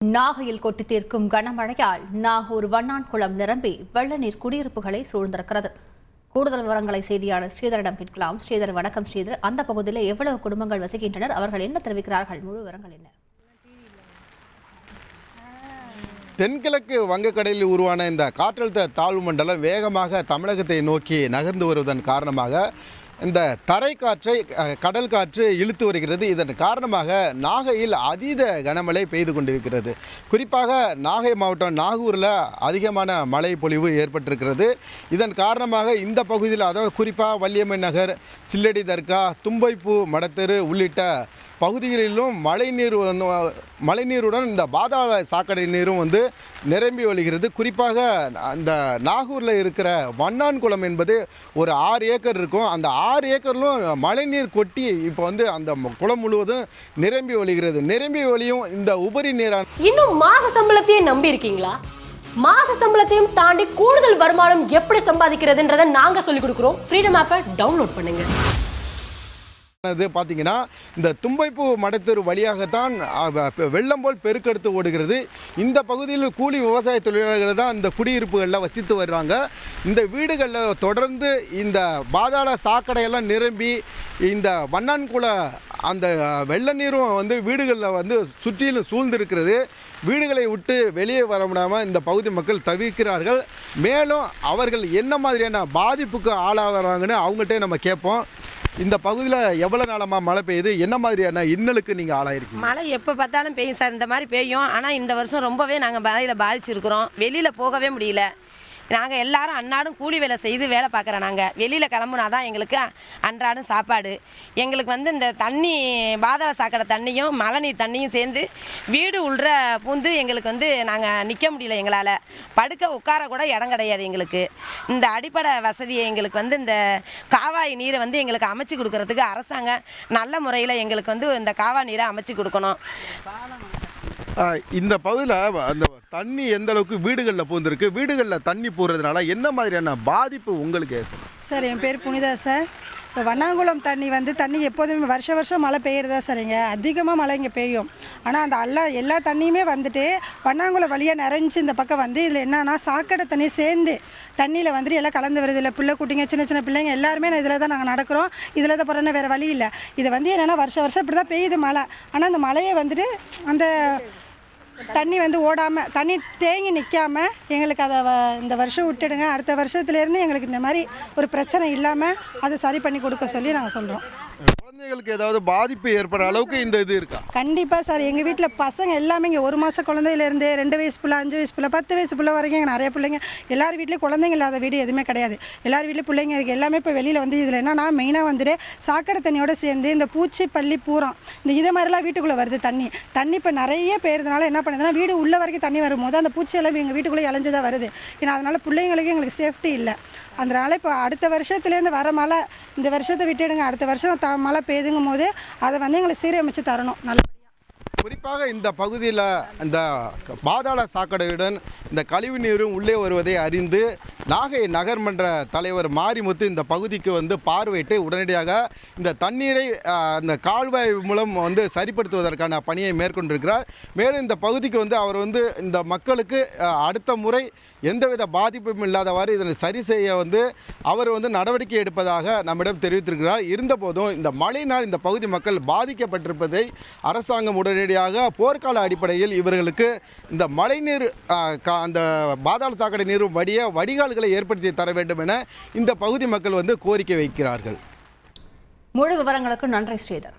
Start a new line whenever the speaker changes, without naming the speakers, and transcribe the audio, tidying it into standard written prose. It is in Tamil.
நாகையில் கொட்டி தீர்க்கும் கனமழையால் நாகூர் வண்ணான்குளம் நிரம்பி வெள்ள நீர் குடியிருப்புகளை சூழ்ந்திருக்கிறது. கூடுதல் விவரங்களை செய்தியாளர் ஸ்ரீதரிடம் கேட்கலாம். ஸ்ரீதர், வணக்கம். ஸ்ரீதர், அந்த பகுதியில் எவ்வளவு குடும்பங்கள் வசிக்கின்றனர்? அவர்கள் என்ன தெரிவிக்கிறார்கள்? முழு விவரங்கள் என்ன?
தென்கிழக்கு வங்கக்கடலில் உருவான இந்த காற்றழுத்த தாழ்வு மண்டலம் வேகமாக தமிழகத்தை நோக்கி நகர்ந்து வருவதன் காரணமாக இந்த தரை காற்றை கடல் காற்று இழுத்து வருகிறது. இதன் காரணமாக நாகையில் அதீத கனமழை பெய்து கொண்டிருக்கிறது. குறிப்பாக நாகை மாவட்டம் நாகூரில் அதிகமான மழை பொழிவு ஏற்பட்டிருக்கிறது. இதன் காரணமாக இந்த பகுதியில், அதாவது குறிப்பாக வள்ளியம்மன் நகர், சில்லடி தர்கா, தும்பைப்பூ மடத்தெரு உள்ளிட்ட பகுதிகளிலும் மழைநீருடன் இந்த பாதாள சாக்கடை நீரும் நிரம்பி வழிகிறது. குறிப்பாக அந்த நாகூரில் இருக்கிற வண்ணான்குளம் என்பது ஒரு 6 ஏக்கர் இருக்கும். அந்த 6 ஏக்கர்லும் மழைநீர் கொட்டி இப்போ அந்த குளம் முழுவதும் நிரம்பி வழிகிறது. நிரம்பி வழியும் இந்த உபரி நீரான
இன்னும் மாச சம்பளத்தையே நம்பி இருக்கீங்களா? மாச சம்பளத்தையும் தாண்டி கூடுதல் வருமானம் எப்படி சம்பாதிக்கிறதுன்றதை நாங்க சொல்லிக் கொடுக்குறோம். ஃப்ரீடம் ஆப்பை டவுன்லோட் பண்ணுங்க.
பார்த்தீங்கன்னா இந்த தும்பைப்பூ மடத்தெரு வழியாகத்தான் வெள்ளம் போல் பெருக்கெடுத்து ஓடுகிறது. இந்த பகுதியில் கூலி விவசாய தொழிலாளர்கள் தான் இந்த குடியிருப்புகளில் வசித்து வர்றாங்க. இந்த வீடுகளில் தொடர்ந்து இந்த பாதாள சாக்கடையெல்லாம் நிரம்பி இந்த வண்ணான்குள அந்த வெள்ள நீரும் வீடுகளில் சுற்றிலும் சூழ்ந்திருக்கிறது. வீடுகளை விட்டு வெளியே வர முடியாமல் இந்த பகுதி மக்கள் தவிர்க்கிறார்கள். மேலும் அவர்கள் என்ன மாதிரியான பாதிப்புக்கு ஆளாகிறாங்கன்னு அவங்கள்ட்டே நம்ம கேட்போம். இந்த பகுதியில் எவ்வளோ நாளமாக மழை பெய்யுது? என்ன மாதிரியான இன்னலுக்கு நீங்கள் ஆளாயிருக்கீங்க?
மழை எப்போ பார்த்தாலும் பெய்யும் சார். இந்த மாதிரி பெய்யும். ஆனால் இந்த வருஷம் ரொம்பவே நாங்கள் மழையில் பாதிச்சிருக்கிறோம். வெளியில் போகவே முடியல. நாங்கள் எல்லாரும் அன்றாடம் கூலி வேலை செய்து வேலை பார்க்குறோம். நாங்கள் வெளியில் கிளம்புனா தான் எங்களுக்கு அன்றாடம் சாப்பாடு. எங்களுக்கு இந்த தண்ணி, பாதாள சாக்கடை தண்ணியும் மழை நீர் தண்ணியும் சேர்ந்து வீடு உள்ற பூந்து எங்களுக்கு நாங்கள் நிற்க முடியல. எங்களால் படுக்க உட்கார கூட இடம் கிடையாது. எங்களுக்கு இந்த அடிப்படை வசதியை எங்களுக்கு இந்த காவாய் நீரை எங்களுக்கு அமைச்சு கொடுக்கறதுக்கு அரசாங்கம் நல்ல முறையில் எங்களுக்கு இந்த காவாய் நீரை அமைச்சு கொடுக்கணும்.
இந்த பகுதியில் அந்த தண்ணி எந்த அளவுக்கு வீடுகளில் பூந்துருக்கு? வீடுகளில் தண்ணி போடுறதுனால என்ன மாதிரியான பாதிப்பு உங்களுக்கு ஏற்படும்?
சார், என் பேர் புனிதா சார். இப்போ வண்ணாங்குளம் தண்ணி எப்போதுமே வருஷம் மழை பெய்யறதா சார். இங்கே அதிகமாக மழை இங்கே பெய்யும். ஆனால் அந்த எல்லா தண்ணியுமே வண்ணாங்குளம் வழியாக நிறைஞ்சி இந்த பக்கம் இதில் என்னன்னா சாக்கடை தண்ணி சேர்ந்து தண்ணியில் எல்லாம் கலந்து வருது. இல்லை பிள்ளை குட்டிங்க, சின்ன பிள்ளைங்க எல்லாருமே இதில் தான் நாங்கள் நடக்கிறோம். இதில் தான் போகிறோன்னா வேறு வழி இல்லை. இது என்னென்னா வருஷம் இப்படி தான் பெய்யுது மழை. ஆனால் அந்த மழையை அந்த தண்ணி ஓடாமல், தண்ணி தேங்கி நிற்காமல் எங்களுக்கு அதை இந்த வருஷம் விட்டுடுங்க. அடுத்த வருஷத்துலேருந்து எங்களுக்கு இந்த மாதிரி ஒரு பிரச்சனை இல்லாமல் அதை சரி பண்ணி கொடுக்க சொல்லி நாங்கள் சொல்கிறோம்.
குழந்தைகளுக்கு ஏதாவது பாதிப்பு ஏற்படுற அளவுக்கு இந்த இது இருக்கா?
கண்டிப்பாக சார். எங்கள் வீட்டில் பசங்க எல்லாமே இங்கே 1 மாத குழந்தையிலேருந்து 2 வயசு பிள்ளை, 5 வயசு பிள்ளை, 10 வயசு பிள்ளை வரைக்கும் எங்கள் நிறைய பிள்ளைங்க. எல்லார் வீட்லேயும் குழந்தைங்க இல்லாத வீடு எதுவுமே கிடையாது. எல்லார் வீட்லேயும் பிள்ளைங்க இருக்குது. எல்லாமே இப்போ வெளியில் இதில் என்னன்னா மெயினாக சாக்கடை தண்ணியோடு சேர்ந்து இந்த பூச்சி, பள்ளி, பூரம் இது மாதிரிலாம் வீட்டுக்குள்ளே வருது. தண்ணி இப்போ நிறைய பேருதுனால என்ன பண்ணுதுன்னா வீடு உள்ள வரைக்கும் தண்ணி வரும்போது அந்த பூச்சியெல்லாம் எங்கள் வீட்டுக்குள்ளே இளைஞ்சு தான் வருது. ஏன்னா அதனால் பிள்ளைங்களுக்கு எங்களுக்கு சேஃப்டி இல்லை. அதனால் இப்போ அடுத்த வருஷத்துலேருந்து வர மழை இந்த வருஷத்தை விட்டுடுங்க. அடுத்த வருஷம் மழை பெய்துங்கும் போது அதை எங்களுக்கு சீரமைச்சு தரணும் நல்லபடியாக.
குறிப்பாக இந்த பகுதியில் இந்த பாதாள சாக்கடையுடன் இந்த கழிவு நீரும் உள்ளே வருவதை அறிந்து நாகை நகர்மன்ற தலைவர் மாரிமுத்து இந்த பகுதிக்கு பார்வையிட்டு உடனடியாக இந்த தண்ணீரை இந்த கால்வாய் மூலம் சரிப்படுத்துவதற்கான பணியை மேற்கொண்டிருக்கிறார். மேலும் இந்த பகுதிக்கு அவர் இந்த மக்களுக்கு அடுத்த முறை எந்தவித பாதிப்பும் இல்லாதவாறு இதனை சரி செய்ய அவர் நடவடிக்கை எடுப்பதாக நம்மிடம் தெரிவித்திருக்கிறார். இருந்தபோதும் இந்த மழையினால் இந்த பகுதி மக்கள் பாதிக்கப்பட்டிருப்பதை அரசாங்கம் உடனடியாக போர்க்கால அடிப்படையில் இவர்களுக்கு இந்த மழைநீர் அந்த பாதாள சாக்கடை நீரும் வடிகால்களை ஏற்படுத்தி தர வேண்டும் என இந்த பகுதி மக்கள் கோரிக்கை வைக்கிறார்கள்.
முழு விவரங்களுக்கு நன்றி ஸ்ரீதர்.